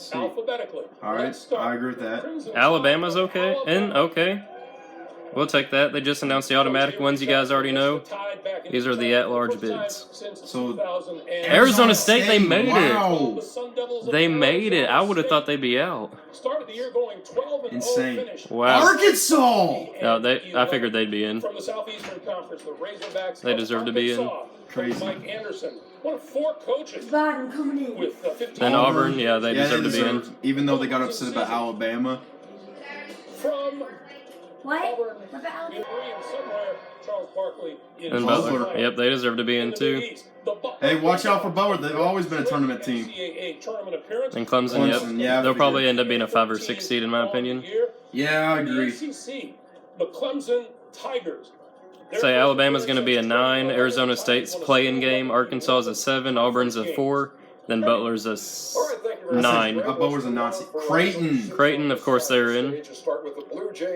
see. Alphabetically. All right, I agree with that. Alabama's okay. Okay. We'll take that. They just announced the automatic ones you guys already know. These are the at-large bids. So Arizona State, they made wow. it. They made it. I would have thought they'd be out. Started the year going 12-0 Insane. Wow. Arkansas. No, I figured they'd be in. From the Southeastern Conference, the Razorbacks. They deserve to be in. Crazy. Mike Anderson, one of 4 coaches. Biden coming in. With 15. Then Auburn, yeah, they deserve to be in. Even though they got upset about Alabama. From What? Auburn, What about in somewhere, Charles Barkley in And Butler. Butler. Yep, they deserve to be in too. Hey, watch out for Butler. They've always been a tournament team. And Clemson, yep. Yeah, They'll probably end up being a 5 or 6 seed in my opinion. Yeah, I agree. The Clemson Tigers. Say Alabama's going to be a 9, Arizona State's playing game, Arkansas is a 7, Auburn's a 4, then Butler's a 9. Butler's a Nazi. Creighton, of course, they're in.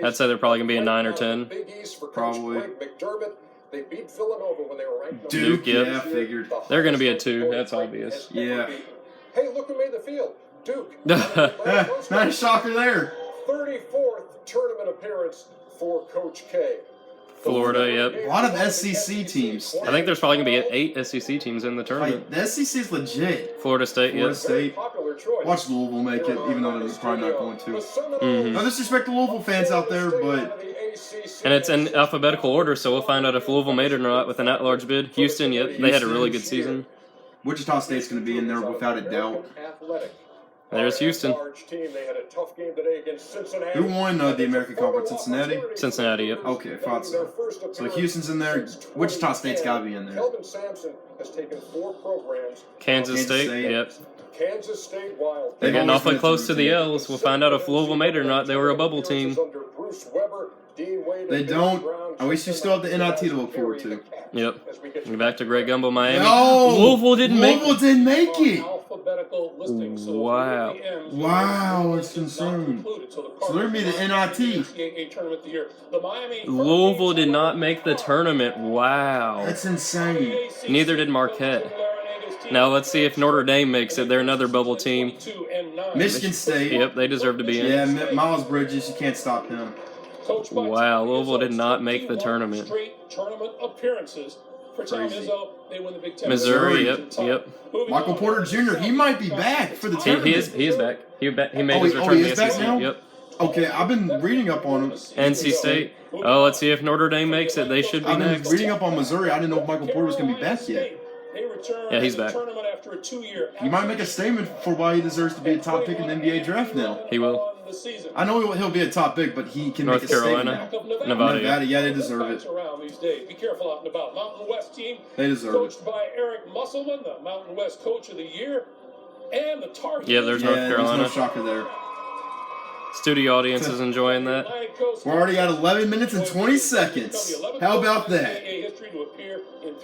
I'd say they're probably going to be a 9 or 10. Probably. They beat Villanova when they were ranked Duke, yep. Yeah, figured. They're going to be a 2, that's obvious. Yeah. Hey, look who made the field. Duke. Not a shocker there. 34th tournament appearance for Coach K. Florida, yep. A lot of SEC teams. I think there's probably going to be 8 SEC teams in the tournament. Like, the SEC is legit. Florida State, Florida yep. State. Watch Louisville make it, even though they're probably not going to. No disrespect to Louisville fans out there, but... And it's in alphabetical order, so we'll find out if Louisville made it or not with an at-large bid. Houston, yep, they had a really good season. Wichita State's going to be in there without a doubt. There's Houston. Who won the American Conference? Cincinnati? Cincinnati, yep. Okay, I thought so. So Houston's in there. Wichita State's got to be in there. Kansas State, yep. Kansas State Wild. They're getting awfully close to the L's. We'll find out if Louisville made it or not. They were a bubble team. They don't. At least you still have the NIT to look forward to. Yep. We're back to Greg Gumbel, Miami. No! Louisville didn't make it. Wow. Wow, it's insane. So they're going to be the NIT. Louisville did not make the tournament. Wow. That's insane. Neither did Marquette. Now let's see if Notre Dame makes it. They're another bubble team. Michigan State. Yep, they deserve to be in. Yeah, Miles Bridges, you can't stop him. Wow, Louisville did not make the tournament. Crazy. Missouri, yep. Michael Porter Jr., he might be back for the tournament. He is back. He made his return to the SEC. Now? Yep. Okay, I've been reading up on him. NC State. Oh, let's see if Notre Dame makes it. They should be I've been next. reading up on Missouri. I didn't know if Michael Porter was going to be back yet. Yeah, he's back. He might make a statement for why he deserves to be a top pick in the NBA draft now. He will. I know he'll be a top pick, but he can North make a Carolina, statement. Nevada, yeah, they deserve it. Be careful out and about. Mountain West team, They deserve it. coached by Eric Musselman, the Mountain West Coach of the Year, and the Tar Heels. Yeah, there's North Carolina. There's no shocker there. Studio audience is enjoying that. We're already at 11 minutes and 20 seconds. How about that?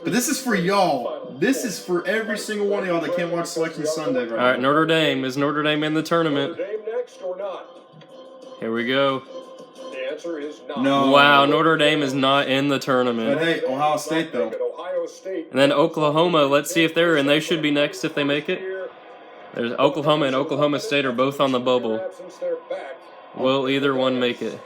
But this is for y'all. This is for every single one of y'all that can't watch Selection Sunday right now. All right, Notre Dame. Is Notre Dame in the tournament? Notre Dame next or not? Here we go. The answer is not. No. Wow, Notre Dame is not in the But tournament. hey, Ohio State, though. Ohio State. And then Oklahoma. Let's see if they're in. They should be next if they make it. There's Oklahoma and Oklahoma State are both on the bubble. Will either one make it?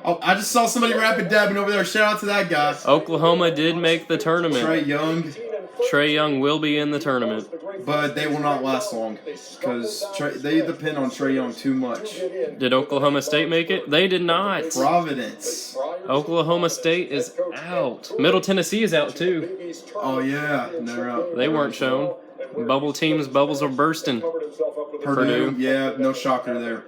Oh, I just saw somebody rapid dabbing over there. Shout out to that guy. Oklahoma did make the tournament. Trae Young, will be in the tournament. but they will not last long because they depend on Trae Young too much. Did Oklahoma State make it? They did not. Providence. Oklahoma State is out. Middle Tennessee is out too. Oh yeah, they're out. They weren't shown. Bubble teams, bubbles are bursting. Purdue, yeah, no shocker there.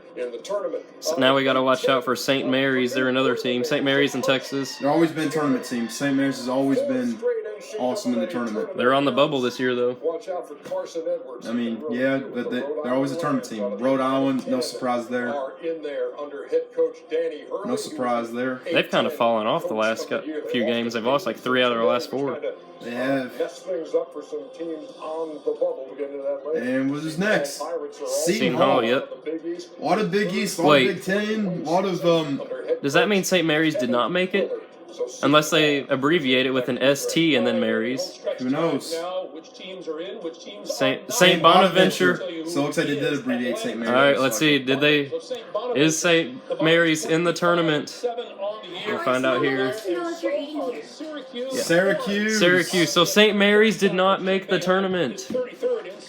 So now we got to watch out for St. Mary's. They're another team. St. Mary's in Texas. They've always been tournament teams. St. Mary's has always been awesome in the tournament. They're on the bubble this year, though. I mean, yeah, but they're always a tournament team. Rhode Island, no surprise there. No surprise there. They've kind of fallen off the last few games. They've lost like 3 out of their last 4. They have. And what's next? Seton Hall. Yep. A lot of Big East, a lot of Big Ten, a lot of Does that mean St. Mary's did not make it? Unless they abbreviate it with an ST and then Mary's. Who knows? St. Bonaventure. So it looks like they did abbreviate St. Mary's. All right, let's see. Did they? Is St. Mary's in the tournament? We'll find out here. Syracuse. Syracuse. So St. Mary's did not make the tournament.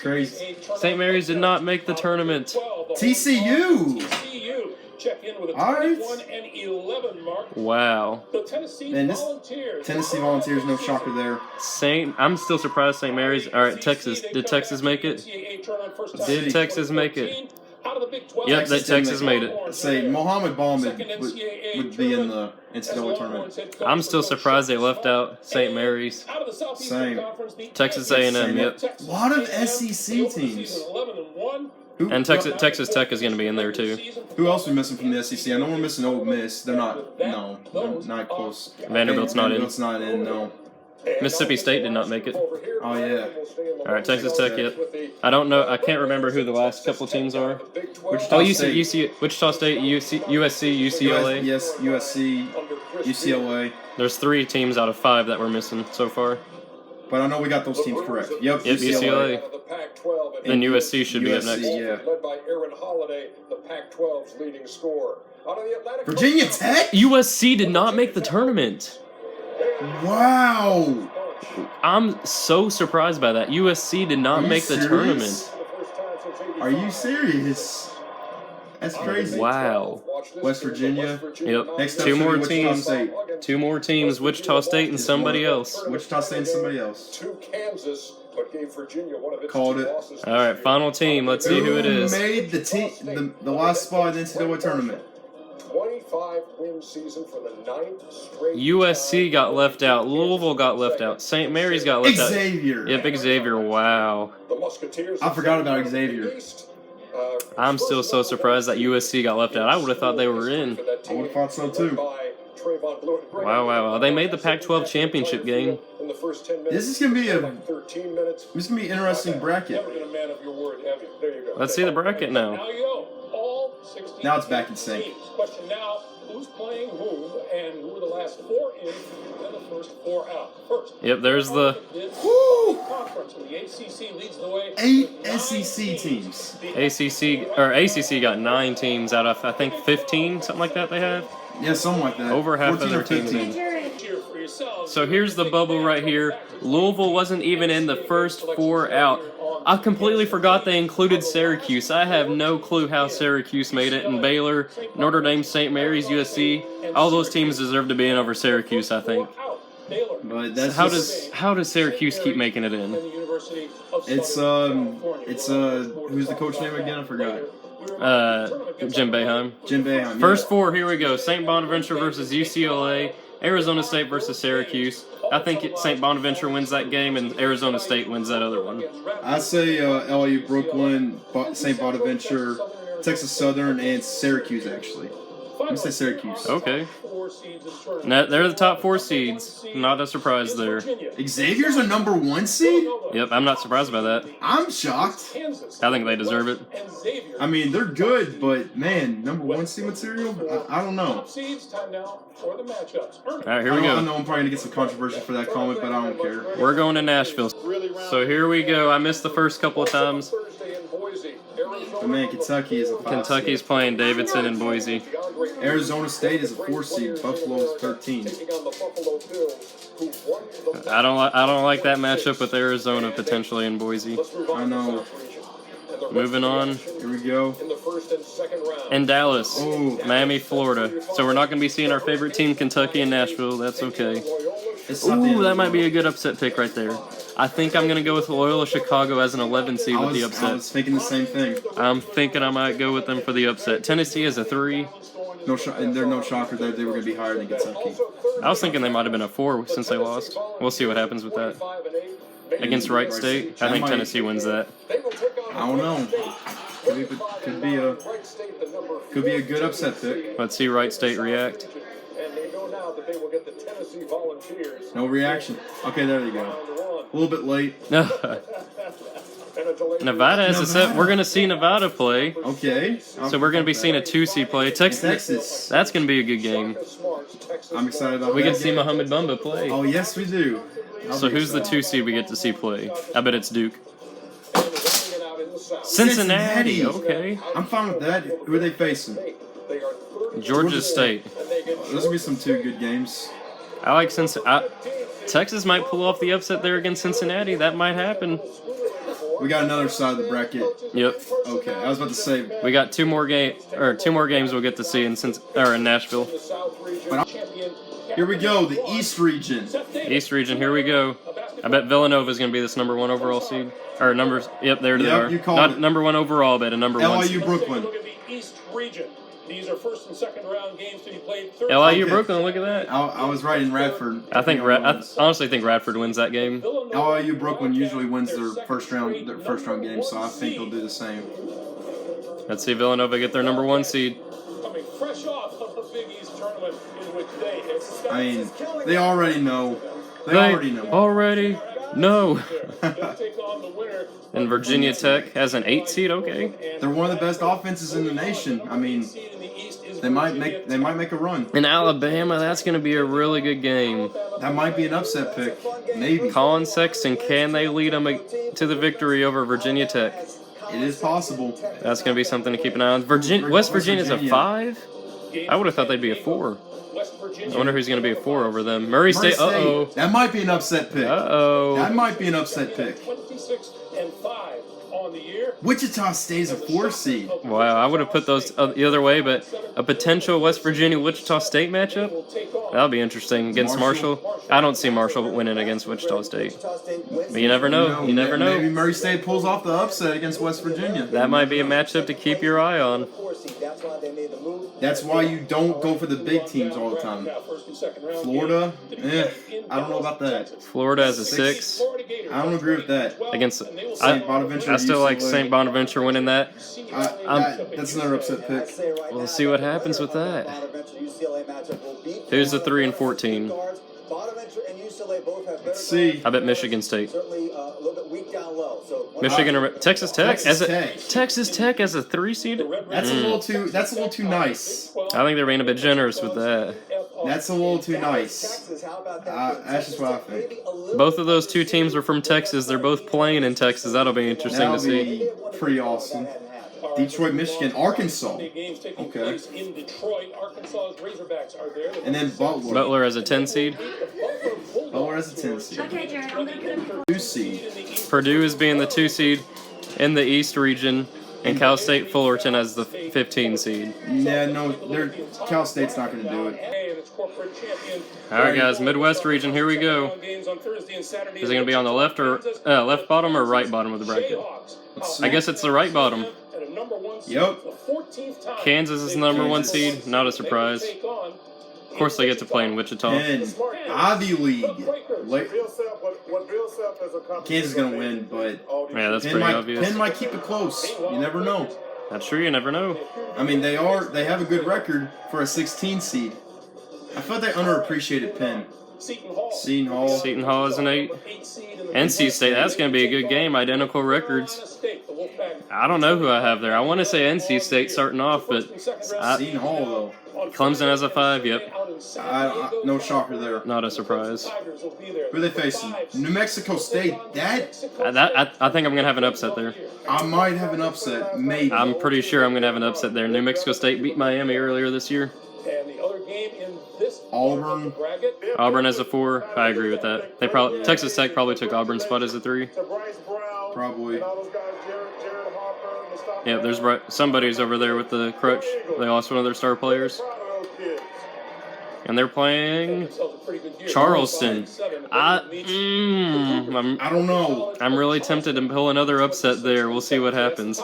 Crazy. St. Mary's did not make the tournament. TCU. Check in with a All right. 21-11 mark. Wow. The Tennessee And this Volunteers. Tennessee Volunteers, no shocker there. I'm still surprised St. Mary's. All right, Texas. Did Texas make it? Did Texas make it? Yep, Texas made it. Say Mohammed Ballman would be in the NCAA tournament. I'm still surprised they left out St. Mary's. Same. Texas A&M, yep. A lot of SEC teams. And Texas Tech is going to be in there too. Who else are we missing from the SEC? I know we're missing Ole Miss. They're not. No, they're not close. Vanderbilt's not in. Vanderbilt's not in. No. Mississippi State did not make it. Oh yeah. All right, Texas Tech, yep. I don't know. I can't remember who the last couple teams are. Wichita Oh, State. Wichita State, USC, UCLA. Yes, USC, UCLA. There's 3 teams out of 5 that we're missing so far. But I know we got those teams correct. Yep, Yep, UCLA. And USC should be up next. Yeah. Led by Aaron Holiday, the Pac-12's leading scorer. Out of the Atlantic Virginia Coast- Tech? USC did not make the tournament. Wow. I'm so surprised by that. USC did not Are you make the serious? tournament. Are you serious? That's crazy. Wow. West Virginia. Yep. Next up 2 should be more Wichita teams. State. 2 more teams. Wichita State and somebody else. Wichita State and somebody else. To Kansas, but gave Virginia one of its Called two it. losses. All right, final team. Let's see who it is. made the team the last spot in the NCAA tournament? 25-win season for the 9th straight. USC got left out. Louisville got left out. St. Mary's got left out. Xavier. Yep, Xavier. Wow. The Musketeers. I forgot about Xavier. I'm still so surprised that USC got left out. I would have thought they were in. I would have thought so too. Wow. They made the Pac-12 championship game. This is gonna be this is gonna be an interesting bracket. Never been a man of your word, have you? There you go. Let's see the bracket now. Now you go. All 16 Now it's back in sync. teams. Question now, who's playing whom and who are the last 4 in and the first 4 out? First. Yep, there's the Woo! Conference, and the ACC leads the way. 8 with 9 SEC teams. ACC got 9 teams out of I think 15, something like that they have. Yeah, something like that. Over half of 14 their or teams 15. in. Cheer for yourselves. So here's the bubble right here. Louisville wasn't even in the first 4 out. I completely forgot they included Syracuse. I have no clue how Syracuse made it. And Baylor, Notre Dame, St. Mary's, USC, all those teams deserve to be in over Syracuse, I think. But that's How just- does Syracuse keep making it in? It's who's the coach name again? I forgot. Jim Boeheim. Jim Boeheim. First 4, here we go. St. Bonaventure versus UCLA, Arizona State versus Syracuse. I think St. Bonaventure wins that game and Arizona State wins that other one. I say LIU, Brooklyn, St. Bonaventure, Texas Southern, and Syracuse actually. Let me say Syracuse. Okay. They're the top 4 seeds. Not a surprise there. Xavier's a number 1 seed? Yep, I'm not surprised by that. I'm shocked. I think they deserve it. I mean, they're good, but man, number 1 seed material? I don't know. All right, here we I go. know I'm probably gonna get some controversy for that comment, but I don't care. We're going to Nashville. So here we go. I missed the first couple of times. But man, Kentucky is a 5 Kentucky's playing Davidson and Boise. seed. Arizona State is a 4 seed. Buffalo is 13. I don't like that matchup with Arizona potentially in Boise. I know. Moving on. Here we go. And Dallas, Oh. Miami, Florida. So we're not going to be seeing our favorite team, Kentucky and Nashville. That's okay. It's not the end Ooh, of that the might be a world. good upset pick right there. I think I'm going to go with Loyola Chicago as an 11 seed with the I upset. was thinking the same thing. I'm thinking I might go with them for the upset. Tennessee is a 3. No, and they're no shocker that they were going to be higher than Kentucky. I was thinking they might have been a 4 since they lost. We'll see what happens with that. Against Wright State, I think Tennessee wins that. I don't know. Could be a good upset pick. Let's see Wright State react. And they know now that they will get the Tennessee Volunteers. No reaction. Okay, there you go. A little bit late. Nevada has a set. We're going to see Nevada play. Okay. So we're going to be seeing a 2 seed play. Texas. That's going to be a good game. I'm excited about We that. get to see Mohamed Bamba play. Oh, yes, we do. So who's the 2 seed we get to see play? I bet it's Duke. Cincinnati. Okay. I'm fine with that. Who are they facing? Georgia State. Those will be some two good games. I like Texas might pull off the upset there against Cincinnati. That might happen. We got another side of the bracket. Yep. Okay, I was about to say. We got two more games we'll get to see in Nashville. Here we go, the East region. East region, here we go. I bet Villanova is going to be this number 1 overall seed. Or numbers. Yep, there they are. You called Not it. number 1 overall, but a number 1. LIU Brooklyn. Look at the East region. These are first and second round games to be played Thursday. LIU Brooklyn, look at that. I was right in Radford. I honestly think Radford wins that game. LIU Brooklyn usually wins their first round game, so I think they'll do the same. Let's see Villanova get their number 1 seed. Coming fresh off of the Big East tournament in which I mean, they already know. They already know. Already know. take on the winner. And Virginia Tech has an 8 seed. Okay. They're one of the best offenses in the nation. I mean, they might make a run. In Alabama, that's going to be a really good game. That might be an upset pick. Maybe. Colin Sexton, can they lead them to the victory over Virginia Tech? It is possible. That's going to be something to keep an eye on. West Virginia's a 5? I would have thought they'd be a 4. I wonder who's going to be a 4 over them. Murray State, uh-oh. That might be an upset pick. Uh-oh. That might be an upset pick. 26 and 5 on the year. Wichita State's a 4 seed. Wow, I would have put those the other way, but a potential West Virginia-Wichita State matchup? That'll be interesting. Against Marshall? I don't see Marshall winning against Wichita State. But you never know. You never know. Maybe Murray State pulls off the upset against West Virginia. That might be a matchup to keep your eye on. That's why you don't go for the big teams all the time. Florida, I don't know about that. Florida has a 6. I don't agree with that. Against St. Bonaventure. I still like St. Bonaventure winning that. That's another upset pick. We'll see what happens with that. Who's the 3 and 14? Let's see. I bet Michigan State. Michigan or Texas Tech? Texas Tech as a 3 seed? That's a little too nice. I think they're being a bit generous with that. That's a little too nice. That's just what I think. Both of those two teams are from Texas. They're both playing in Texas. That'll be interesting to see. Pretty awesome. Detroit, Michigan, Arkansas. Okay. And then Butler. Butler as a 10 seed. Butler as a 10 seed. Okay, Jared, I'm gonna put him 2 seed. Purdue is being the 2 seed in the East region, and Cal State Fullerton as the 15 seed. Yeah, no, Cal State's not going to do it. All right, guys, Midwest region, here we go. Is it going to be on the left bottom or right bottom of the bracket? I guess it's the right bottom. Yep. Kansas is the number 1 seed. Not a surprise. Of course, they get to play in Wichita. And Ivy League. Kansas is going to win, but yeah, that's pretty obvious. Penn might keep it close. You never know. That's true. You never know. I mean, they have a good record for a 16 seed. I thought they underappreciated Penn. Seton Hall is an 8. NC State, that's going to be a good game. Identical records. I don't know who I have there. I want to say NC State starting off, but Seton Hall, though. Clemson has a 5, yep. No shocker there. Not a surprise. Who are they facing? New Mexico State. I think I'm going to have an upset there. I might have an upset, maybe. I'm pretty sure I'm going to have an upset there. New Mexico State beat Miami earlier this year. And the other game in this Auburn. Auburn as a 4. I agree with that. Texas Tech probably took Auburn's spot as a 3. Probably. Yeah, there's somebody's over there with the crutch. They lost one of their star players. And they're playing Charleston. I don't know. I'm really tempted to pull another upset there. We'll see what happens.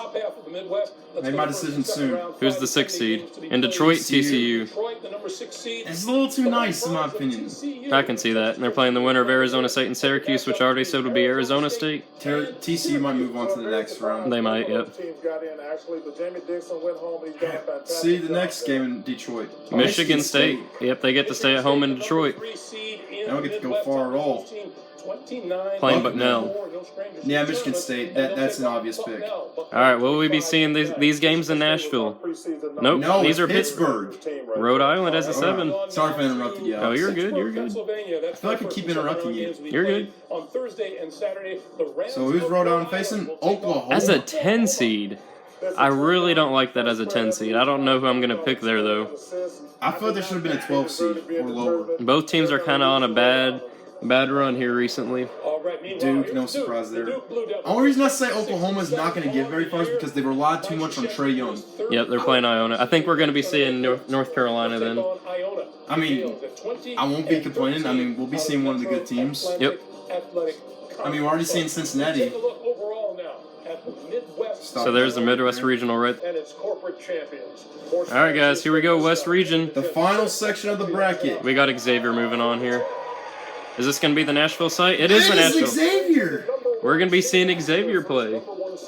Made my decision soon. Who's the 6th seed? In Detroit, TCU. It's a little too nice, in my opinion. I can see that. And they're playing the winner of Arizona State and Syracuse, which I already said would be Arizona State. TCU might move on to the next round. They might, yep. See the next game in Detroit. Michigan State. Yep, they get to stay at home in Detroit. They don't get to go far at all. Playing Bucknell. Yeah, Michigan State. That's an obvious pick. All right, will we be seeing these games in Nashville? Nope. No, these are Pittsburgh. Rhode Island has a 7. Sorry for interrupting you. Oh, you're good. You're good. I feel like I keep interrupting you. You're good. On Thursday and Saturday, the Rams So who's Rhode Island facing? Oklahoma. As a 10 seed. I really don't like that as a 10 seed. I don't know who I'm going to pick there, though. I feel like there should have been a 12 seed or lower. Both teams are kind of on a bad run here recently. Duke, no surprise there. The only reason I say Oklahoma is not going to get very far is because they relied too much on Trae Young. Yep, they're playing Iona. I think we're going to be seeing North Carolina then. I mean, I won't be complaining. I mean, we'll be seeing one of the good teams. Yep. I mean, we're already seeing Cincinnati. So there's the Midwest Regional right. And its corporate champions. All right, guys, here we go, West Region. The final section of the bracket. We got Xavier moving on here. Is this going to be the Nashville site? It is the That is Nashville. Xavier. We're going to be seeing Xavier play.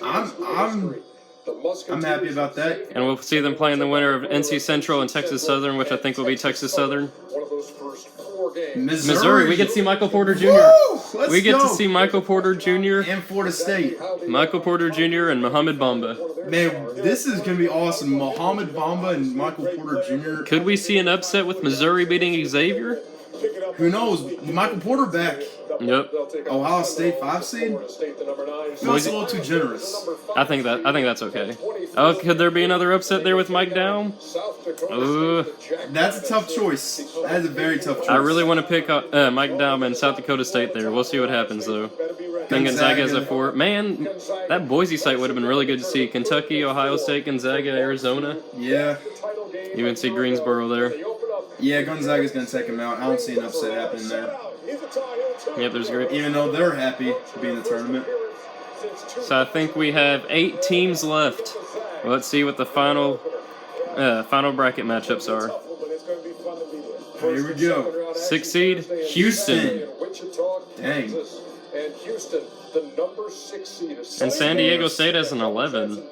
I'm happy about that. And we'll see them playing the winner of NC Central and Texas Southern, which I think will be Texas Southern. One of those first 4 games. Missouri, we get to see Michael Porter Jr. Woo! Let's We get go. to see Michael Porter Jr., And Florida State. Michael Porter Jr., and Mohamed Bamba. Man, this is going to be awesome. Mohamed Bamba and Michael Porter Jr. Could we see an upset with Missouri beating Xavier? Who knows? Michael Porter back. Yep. Ohio State 5 seed? Feels a little too generous. I think that's okay. Oh, could there be another upset there with Mike Down? Ooh. That's a tough choice. That is a very tough choice. I really want to pick Mike Down and South Dakota State there. We'll see what happens, though. Then Gonzaga is a 4. Man, that Boise site would have been really good to see. Kentucky, Ohio State, Gonzaga, Arizona. Yeah. You can see Greensboro there. Yeah, Gonzaga's going to take him out. I don't see an upset happening there. Yep, there's great. Even though they're happy to be in the tournament. So I think we have 8 teams left. Let's see what the final bracket matchups are. Here we go. 6 seed, Houston. Dang. And Houston, the number 6 seed. And San Diego State has an 11.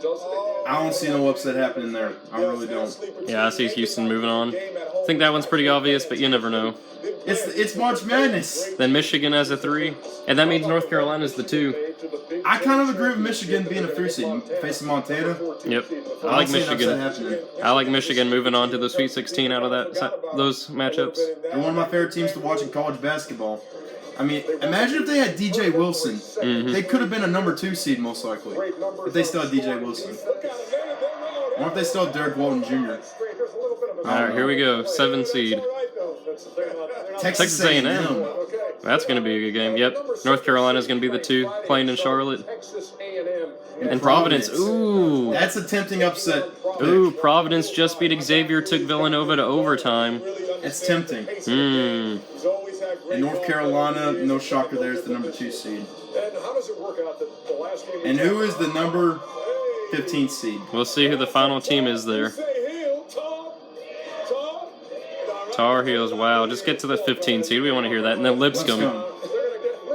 I don't see no upset happening there. I really don't. Yeah, I see Houston moving on. I think that one's pretty obvious, but you never know. It's March Madness. Then Michigan has a 3, and that means North Carolina's the 2. I kind of agree with Michigan being a 3 seed. Facing Montana. Yep, I I like don't see an upset Michigan. happening. I like Michigan moving on to the Sweet 16 out of those matchups. They're one of my favorite teams to watch in college basketball. I mean, imagine if they had DJ Wilson. They could have been a number 2 seed most likely. If they still had DJ Wilson. Or if they still have Derek Walton Jr. All right, here we go. 7 seed. Texas A&M. A&M. That's going to be a good game. Yep. North Carolina's going to be the 2, playing in Charlotte. And Providence. Ooh. That's a tempting upset. Ooh, Providence just beat Xavier, took Villanova to overtime. It's tempting. Hmm. And North Carolina, no shocker there, is the number 2 seed. And how does it work out that the last game And who is the number 15 seed? We'll see who the final team is there. Tar Heels, wow. Just get to the 15 seed. We want to hear that. And then Lipscomb.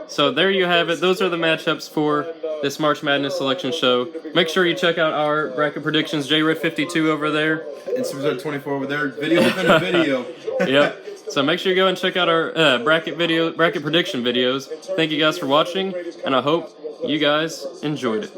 So there you have it. Those are the matchups for this March Madness selection show. Make sure you check out our bracket predictions. JRed52 over there. And Superstar 24 over there. Video within a video. Yep. So make sure you go and check out our bracket prediction videos. Thank you guys for watching, and I hope you guys enjoyed it.